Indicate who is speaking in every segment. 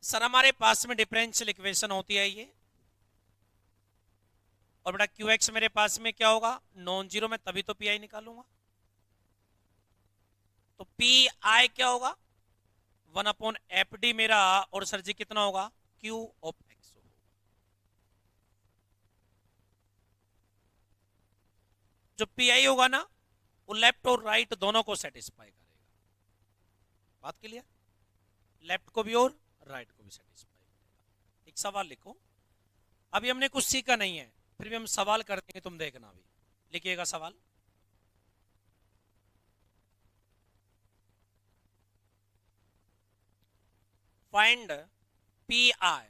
Speaker 1: Sir हमारे पास में डिफरेंशियल इक्वेशन होती है ये, और बेटा क्यू एक्स मेरे पास में क्या होगा, नॉन जीरो में, तभी तो पी आई निकालूंगा। तो पी आई क्या होगा, 1/एफ डी मेरा, और सर जी कितना होगा, क्यू ऑफ एक्स होगा। जो पी आई होगा ना, वो लेफ्ट और राइट दोनों को सेटिस्फाई करेगा। बात क्लियर, लेफ्ट को भी और राइट को भी सेटिस्फाई करेगा। एक सवाल लिखो, अभी हमने कुछ सीखा नहीं है, फिर भी हम सवाल कर देंगे, तुम देखना। अभी लिखिएगा सवाल। फाइंड पी आई,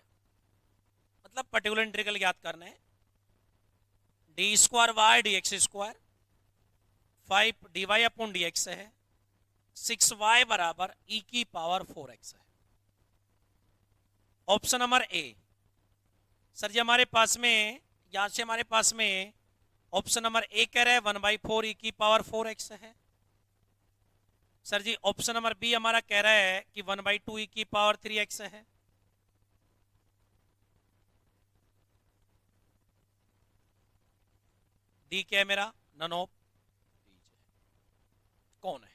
Speaker 1: मतलब पर्टिकुलर इंटीग्रल ज्ञात करना है। D square y d x square 5 d y upon d x है, 6y बराबर e की पावर 4x है। Option number A. Sir ji हमारे पास में, यहां से हमारे पास में ऑप्शन नंबर ए कह रहा है 1/4 ई की पावर 4x है। सर जी ऑप्शन नंबर बी हमारा कह रहा है कि 1/2 ई की पावर 3x है। डी क्या है मेरा, नन ऑफ कौन है।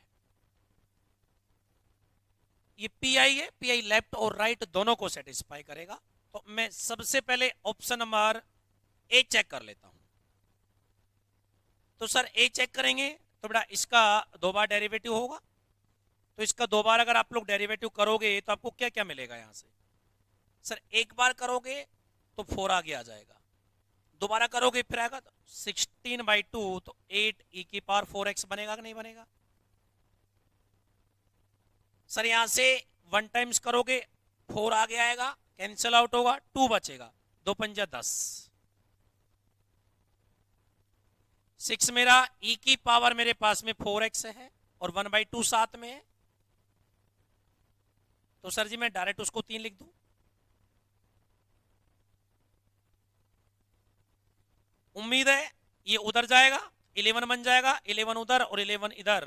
Speaker 1: ये पी आई है, पी आई लेफ्ट और राइट दोनों को सेटिस्फाई करेगा। तो मैं सबसे पहले ऑप्शन नंबर ए चेक कर लेता हूं। तो सर ए चेक करेंगे तो बेटा इसका दो बार डेरिवेटिव होगा। तो इसका दो बार अगर आप लोग डेरिवेटिव करोगे तो आपको क्या क्या मिलेगा यहां से। सर एक बार करोगे तो 4 आगे आ जाएगा, दोबारा करोगे फिर आएगा तो 16/2, तो 8 ई की पावर 4x बनेगा कि नहीं बनेगा। सर यहां से 1 टाइम्स करोगे 4 आगे आएगा, कैंसिल आउट होगा, 2 बचेगा, 2 पंजा 10, 6 मेरा ई की पावर मेरे पास में 4x है, और 1/2 साथ में है। तो सर जी मैं डायरेक्ट उसको 3 लिख दूं। उम्मीद है ये उधर जाएगा, 11 बन जाएगा, 11 उधर और 11 इधर,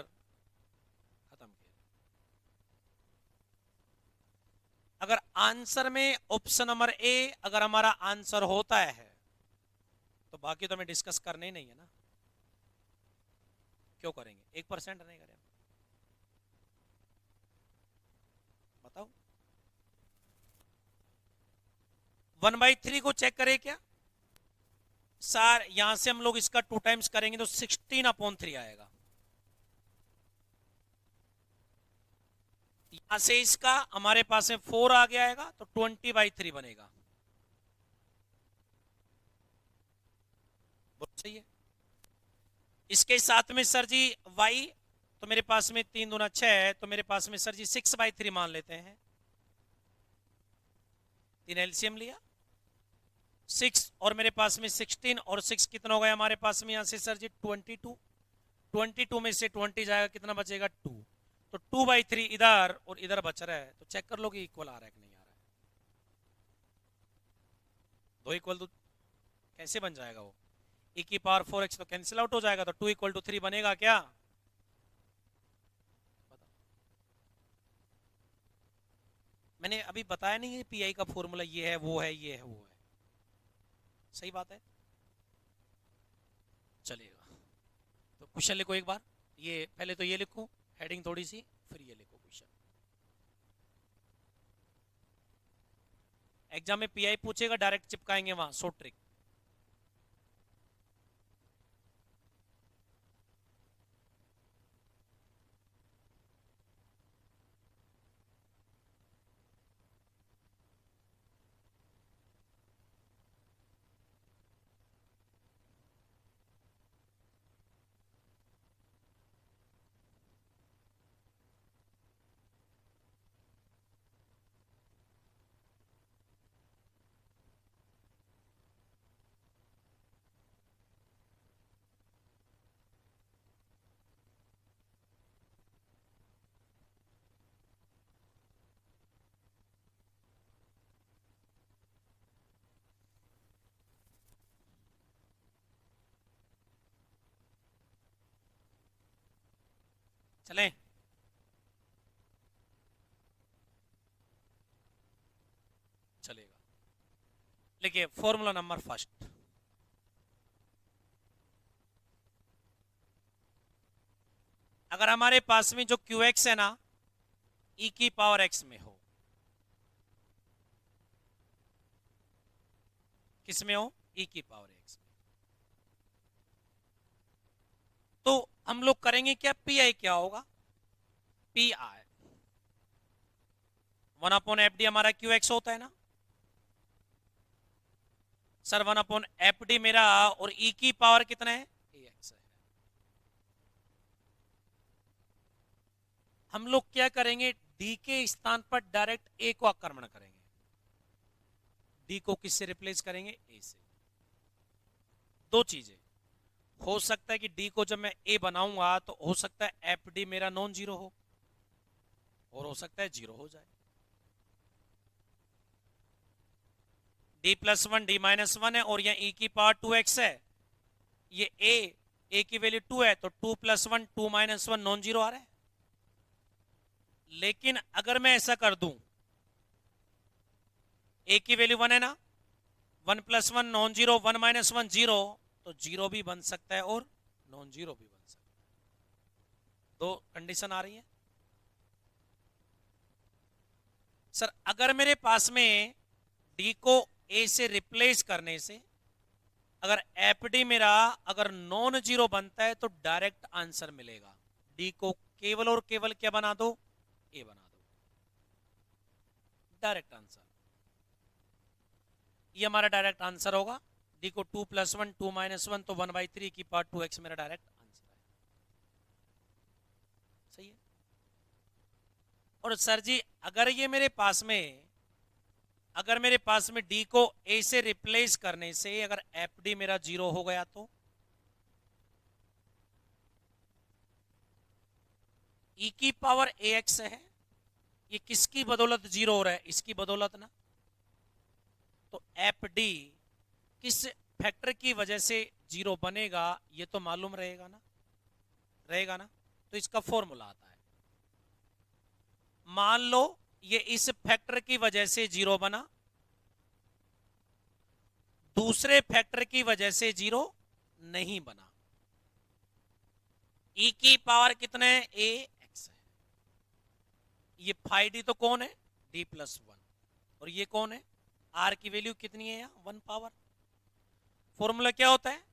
Speaker 1: खत्म किया। अगर आंसर में ऑप्शन नंबर ए अगर हमारा आंसर होता है तो बाकी तो हमें डिस्कस करने ही नहीं है ना। क्यों करेंगे, 1% नहीं करें, बताओ। 1/3 को चेक करें क्या सर, यहां से हम लोग इसका 2 टाइम्स करेंगे तो 16/3 आएगा। यहां से इसका हमारे पास में 4 आ गया आएगा तो 20/3 बनेगा। बहुत सही है। इसके साथ में सर जी y, तो मेरे पास में 3 दूना 6 है, तो मेरे पास में सर जी 6/3 मान लेते हैं। 3 एलसीएम लिया, 6 और मेरे पास में 16 और 6 कितना हो गया हमारे पास में, यहां से सर जी 22, 22 में से 20 जाएगा, कितना बचेगा 2। तो 2/3 इधर और इधर बच रहा है, तो चेक कर लो कि इक्वल आ रहा है कि नहीं आ रहा है। दो इक्वल तो कैसे बन जाएगा वो, e की पावर 4x तो कैंसिल आउट हो जाएगा, तो 2 = 3 बनेगा क्या। बताओ। मैंने अभी बताया नहीं है पी आई का फॉर्मूला ये है वो है ये है वो है, सही बात है। चलेगा, तो क्वेश्चन लिखो एक बार, ये पहले तो ये लिखो हेडिंग थोड़ी सी, फिर ये लिखो क्वेश्चन। एग्जाम में पीआई पूछेगा, डायरेक्ट चिपकाएंगे वहां, शॉर्ट ट्रिक। चलें। चलेगा। लिखिए फॉर्मूला नंबर फर्स्ट, अगर हमारे पास में जो क्यू एक्स है ना ई की पावर एक्स में हो, किस में हो, ई की पावर एक्स में, तो हम लोग करेंगे क्या, पी आई क्या होगा, पी आई 1/एफ डी हमारा क्यू एक्स होता है ना सर, 1/एफ डी मेरा, और ई की पावर कितना है, ए एक्स है। हम लोग क्या करेंगे, डी के स्थान पर डायरेक्ट ए को आक्रमण करेंगे, डी को किससे रिप्लेस करेंगे, ए से। दो चीजें हो सकता है कि डी को जब मैं ए बनाऊंगा तो हो सकता है एफ डी मेरा नॉन जीरो हो, और हो सकता है जीरो हो जाए। D plus one D minus one है, और यहाँ ई की पावर 2x है, ये ए की वैल्यू 2 है, तो 2 plus one 2 minus one non zero आ रहा है। लेकिन अगर मैं ऐसा कर दूं, ए की वैल्यू 1 है ना, 1 plus one non zero, 1 minus one zero, तो जीरो भी बन सकता है और नॉन जीरो भी बन सकता है। दो कंडीशन आ रही है सर। अगर मेरे पास में डी को ए से रिप्लेस करने से अगर एफ डी मेरा अगर नॉन जीरो बनता है तो डायरेक्ट आंसर मिलेगा। डी को केवल और केवल क्या बना दो, ए बना दो, डायरेक्ट आंसर। ये हमारा डायरेक्ट आंसर होगा। डी को 2 प्लस वन 2 माइनस वन, तो 1/3 की पावर 2x मेरा डायरेक्ट आंसर है। सही है। और सर जी अगर ये मेरे पास में, अगर मेरे पास में डी को ए से रिप्लेस करने से अगर एफ डी मेरा जीरो हो गया, तो ई की पावर ए एक्स है, ये किसकी बदौलत जीरो हो रहा है, इसकी बदौलत ना। तो एफ डी किस फैक्टर की वजह से जीरो बनेगा ये तो मालूम रहेगा ना, रहेगा ना। तो इसका फॉर्मूला आता है, मान लो ये इस फैक्टर की वजह से जीरो बना, दूसरे फैक्टर की वजह से जीरो नहीं बना। ई की पावर कितने है, ए एक्स है। ये फाइव डी तो कौन है, डी प्लस वन, और ये कौन है, आर की वैल्यू कितनी है यहाँ, वन पावर। फॉर्मूला क्या होता है,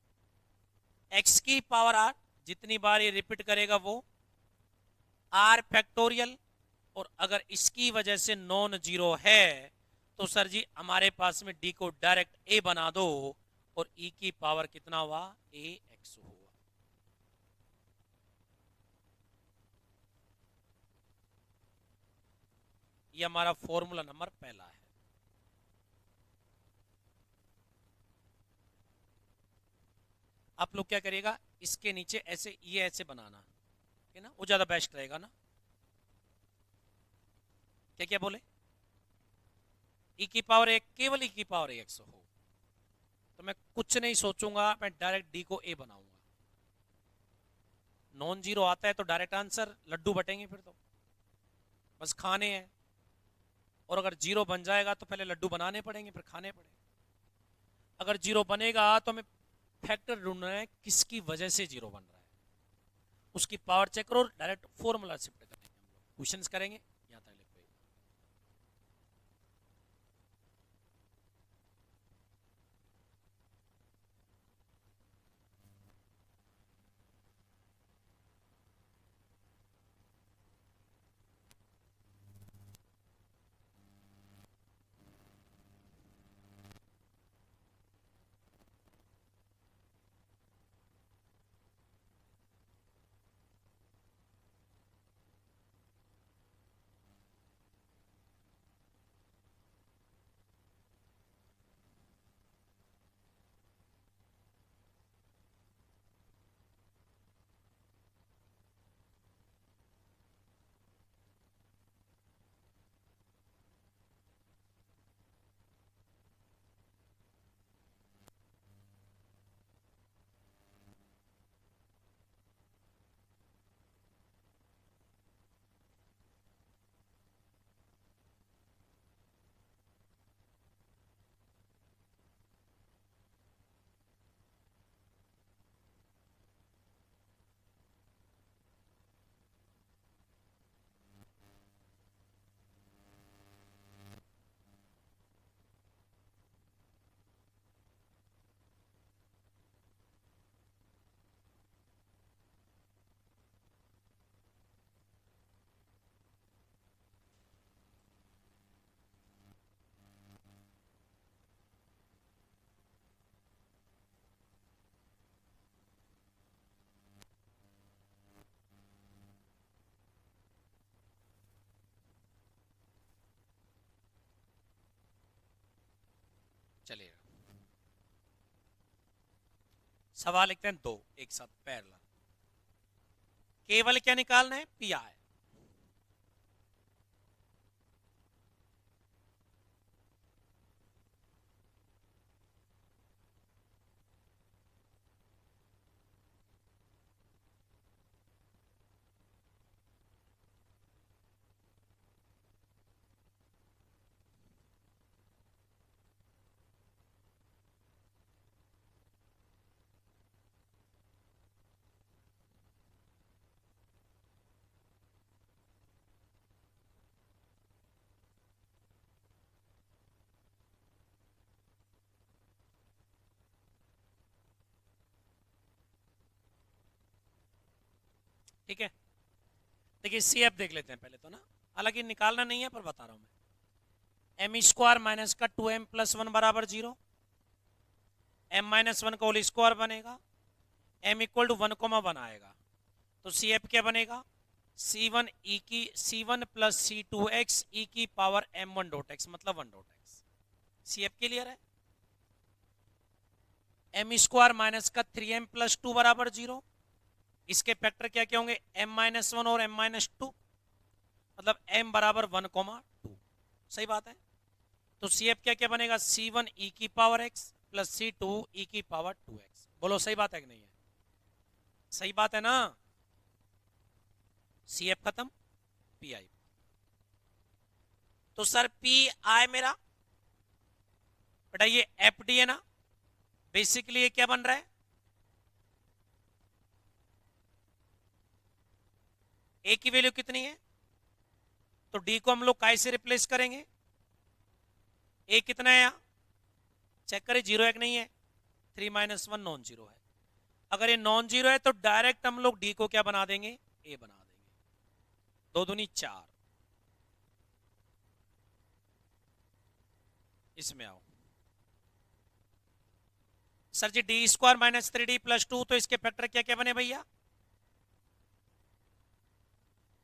Speaker 1: एक्स की पावर आर, जितनी बार ये रिपीट करेगा वो आर फैक्टोरियल, और अगर इसकी वजह से नॉन जीरो है तो सर जी हमारे पास में डी को डायरेक्ट ए बना दो, और ई की पावर कितना हुआ, ए एक्स हुआ। ये हमारा फॉर्मूला नंबर पहला है। आप लोग क्या करिएगा, इसके नीचे ऐसे ये ऐसे बनाना है ना, वो ज्यादा बेस्ट रहेगा ना। क्या क्या बोले, ई की पावर एक, केवल ई की पावर एक्स हो, तो मैं कुछ नहीं सोचूंगा, मैं डायरेक्ट डी को ए बनाऊंगा। नॉन जीरो आता है तो डायरेक्ट आंसर, लड्डू बटेंगे फिर तो बस खाने हैं। और अगर जीरो बन जाएगा तो पहले लड्डू बनाने पड़ेंगे फिर खाने पड़ेंगे। अगर जीरो बनेगा तो हमें फैक्टर ढूंढना है किसकी वजह से जीरो बन रहा है, उसकी पावर चेक करो, डायरेक्ट फॉर्मूला शिफ्ट करेंगे, हम लोग क्वेश्चंस करेंगे। यहाँ तक लिख पाइए। चलिएगा, सवाल लिखते हैं दो एक साथ पैरेलल। केवल क्या निकालना है? P I. ठीक है, देखिए सी एफ देख लेते हैं पहले तो ना, हालांकि निकालना नहीं है पर बता रहा हूं मैं। एम स्क्वायर माइनस का 2m+1 बराबर 0, m-1 का होल स्क्वायर बनेगा, m इक्वल टू 1,1 आएगा, तो सी एफ क्या बनेगा? C1 प्लस C2x e की पावर m1 डॉट x, मतलब 1 dot x। C F clear है? एम स्क्वायर माइनस का 3m+2 बराबर 0, इसके फैक्टर क्या क्या होंगे? m-1 और m-2, मतलब m बराबर 1,2। सही बात है, तो सी एफ क्या क्या बनेगा? C1 e की power x plus C2 e की पावर 2x। बोलो सही बात है कि नहीं है? सही बात है ना? सी एफ खत्म, पी आई। तो सर पी आई मेरा बेटा ये एफ डी है ना, बेसिकली ये क्या बन रहा है? ए की वैल्यू कितनी है? तो डी को हम लोग काय से रिप्लेस करेंगे? ए कितना है यहाँ? चेक करें, जीरो एक नहीं है, 3-1 नॉन जीरो है। अगर ये नॉन जीरो है तो डायरेक्ट हम लोग डी को क्या बना देंगे? ए बना देंगे। 2 दूनी 4। इसमें आओ सर जी, डी स्क्वायर माइनस 3d+2, तो इसके फैक्टर क्या क्या बने भैया?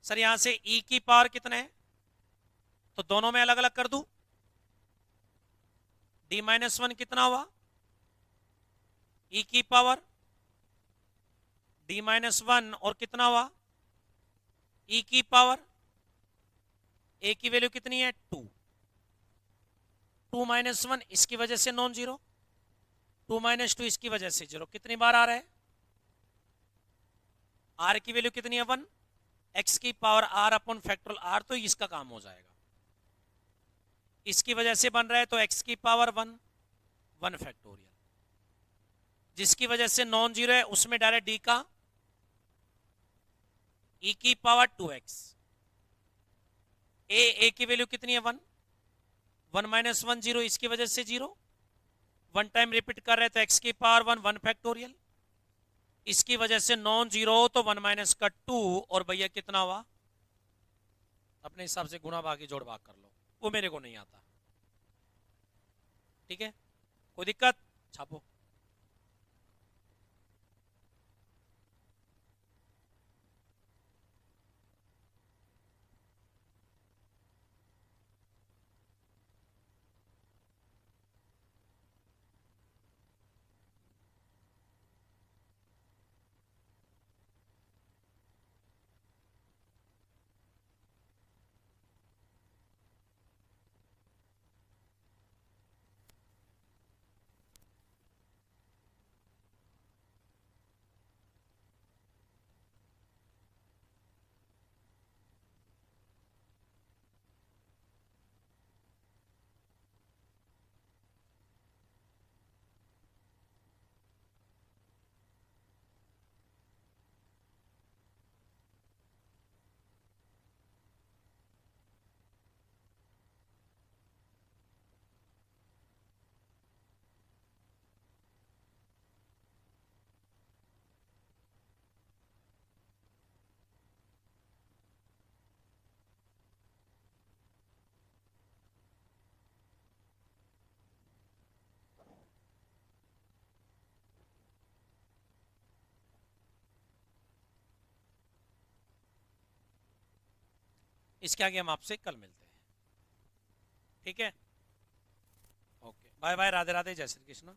Speaker 1: सर यहां से ई की पावर कितना है, तो दोनों में अलग अलग कर दू। d-1 कितना हुआ? ई की पावर d-1 और कितना हुआ? ई की पावर, ए की वैल्यू कितनी है? 2। 2-1 इसकी वजह से नॉन जीरो, 2-2 इसकी वजह से जीरो। कितनी बार आ रहा है? आर की वैल्यू कितनी है? 1। एक्स की power r upon factorial r, तो इसका काम हो जाएगा। इसकी वजह से बन रहा है तो एक्स की पावर 1 फैक्टोरियल, जिसकी वजह से नॉन जीरो है उसमें डायरेक्ट डी का ई की पावर 2x। ए की वैल्यू कितनी है? 1 0 इसकी वजह से जीरो, 1 टाइम रिपीट कर रहे तो एक्स की पावर 1 फैक्टोरियल, इसकी वजह से नॉन जीरो तो 1 - 2। और भैया कितना हुआ? अपने हिसाब से गुणा भागी जोड़ भाग कर लो, वो मेरे को नहीं आता। ठीक है, कोई दिक्कत? छापो। इसके आगे हम आपसे कल मिलते हैं। ठीक है। Okay, bye bye, Radhe Radhe, जय श्री कृष्ण।